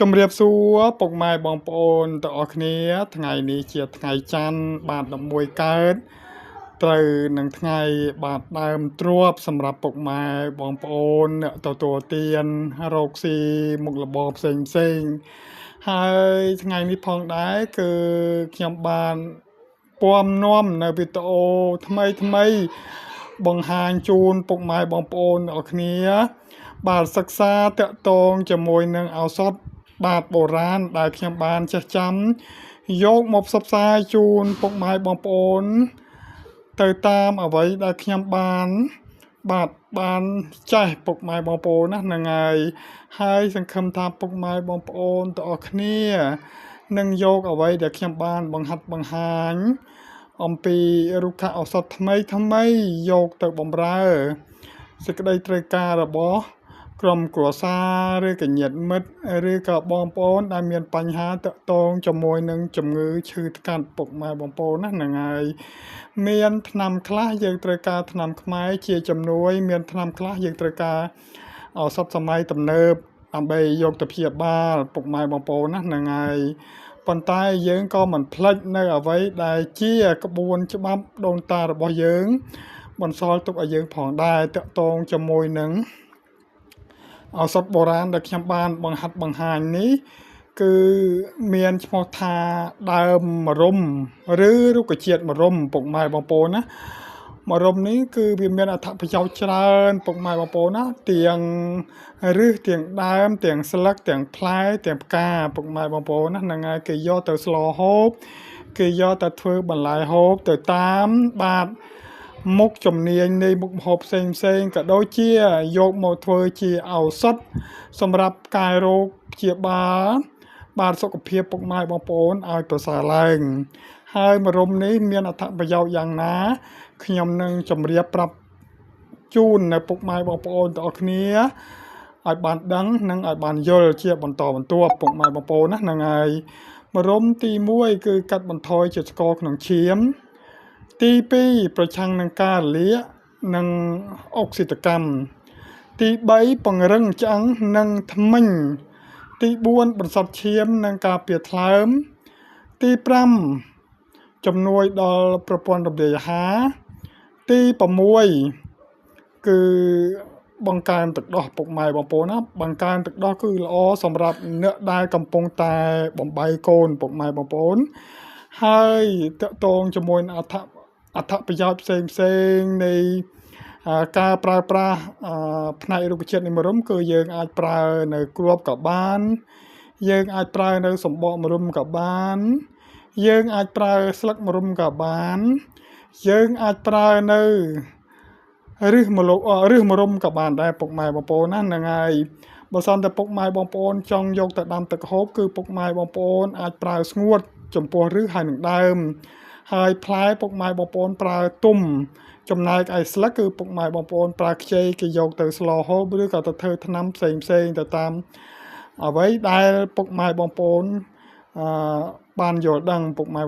ជំរាបសួរពុកម៉ែបងប្អូនទាំងអស់គ្នាថ្ងៃនេះជាថ្ងៃច័ន្ទបាទ11កើតត្រូវនឹងថ្ងៃបាទដើមទ្របសម្រាប់ពុកម៉ែបងប្អូនអ្នកទទួលទានរកស៊ីមុខរបរផ្សេងហើយថ្ងៃនេះផងដែរគឺខ្ញុំបានពំនាំនៅវីដេអូថ្មីបង្ហាញជូនពុកម៉ែបងប្អូនអ្នកគ្នាបាទសិក្សាតាក់ទងជាមួយនឹងឱសថបាទបុរាណដែលខ្ញុំបានចេះចាំយកមកផ្សព្វផ្សាយជូនពុកម៉ែបងប្អូនទៅតាមអ្វីដែលខ្ញុំបានចេះពុកម៉ែបងប្អូនណាហ្នឹងហើយសង្ឃឹមថាពុកម៉ែបងប្អូនទាំងអស់គ្នានឹងយកអ្វីដែលខ្ញុំបានបង្ហាត់បង្ហាញអំពីរុក្ខឱសថថ្មីយកទៅបម្រើសេចក្តីត្រូវការរបស់ក្រុមគ្រួសារឬក៏ញាតិមិត្តឬក៏បងប្អូនដែលមានបញ្ហាតាក់ទងជាមួយនឹងជំងឺឈឺថ្កាត់ពុកម៉ែបងប្អូនណាហ្នឹងហើយមានថ្នាំខ្លះយើងត្រូវការថ្នាំខ្មែរជាជំនួយមានថ្នាំខ្លះយើងត្រូវការឱសថសម័យទំនើបដើម្បីយកទៅព្យាបាលពុកម៉ែបងប្អូនណាហ្នឹងហើយប៉ុន្តែយើងក៏មិនភ្លេចនៅអ្វីដែលជាក្បួនច្បាប់ដូនតារបស់យើងបន្សល់ទុកឲ្យយើងផងដែរតាក់ទងជាមួយនឹងឱសថបុរាណដែលខ្ញុំបានបង្ហាត់បង្ហាញនេះគឺមានឈ្មោះថាដើមមរុំឬរុក្ខជាតិមរុំពុកម៉ែបងប្អូនណាមរុំនេះគឺវាមានអត្ថប្រយោជន៍ច្រើនពុកម៉ែបងប្អូនណាទាំងឫសទាំងដើមទាំងស្លឹកទាំងផ្លែទាំងផ្កាពុកម៉ែបងប្អូនណាហ្នឹងហើយគេយកទៅស្លហូបគេយកទៅធ្វើបន្លែហូបទៅតាមបាទមុខជំនាញនៃមុខម្ហូបផ្សេងក៏ដូចជាយកមកធ្វើជាឱសថសម្រាប់កែរោគព្យាបាលបាទសុខភាពពុកម៉ែបងប្អូនឲ្យប្រសើរឡើងហើយមរុំនេះមានអត្ថប្រយោជន៍យ៉ាងណាខ្ញុំនឹងជម្រាបប្រាប់ជូននៅពុកម៉ែបងប្អូនទាំងអស់គ្នាឲ្យបានដឹងនិងឲ្យបានយល់ជាបន្តបន្ទាប់ពុកម៉ែបងប្អូនណាហ្នឹងហើយមរុំទី1គឺកាត់បន្ថយជាតិស្ករក្នុងឈាមទី2ប្រឆាំងនឹងការរលាកនិងអុកស៊ីតកម្មទី3ពង្រឹងឆ្អឹងនិងធ្មេញទី4បន្សុទ្ធឈាមនិងការពារថ្លើមទី5ជំនួយដល់ប្រព័ន្ធរំលាយអាហារទី6គឺបង្កើនទឹកដោះពុកម៉ែបងប្អូនណាបង្កើនទឹកដោះគឺល្អសម្រាប់អ្នកដែលកំពុងតែបំបីកូនពុកម៉ែបងប្អូនហើយតកតងជាមួយអត្ថប្រយោជន៍ផ្សេងនៃការប្រើប្រាស់ផ្នែករុក្ខជាតិនៃមរុំគឺយើងអាចប្រើនៅគ្រាប់ក៏បានយើងអាចប្រើនៅសម្បកមរុំក៏បានយើងអាចប្រើស្លឹកមរុំក៏បានយើងអាចប្រើនៅឫសមរុំក៏បានដែរពុកម៉ែបងប្អូនណាហ្នឹងហើយបើសិនតែពុកម៉ែបងប្អូនចង់យកទៅដាំទឹកហូបគឺពុកម៉ែបងប្អូនអាចប្រើស្ងួតចំពោះឫសហើយនឹងដើមហើយផ្លែពុកម៉ែបងប្អូនប្រើទុំចំណែកឯស្លឹកគឺពុកម៉ែបងប្អូនប្រើខ្ចីគេយកទៅស្លហូបឬក៏ទៅធ្វើថ្នាំផ្សេងទៅតាមអ្វីដែលពុកម៉ែបងប្អូនបានយល់ដឹងពុកម៉ែ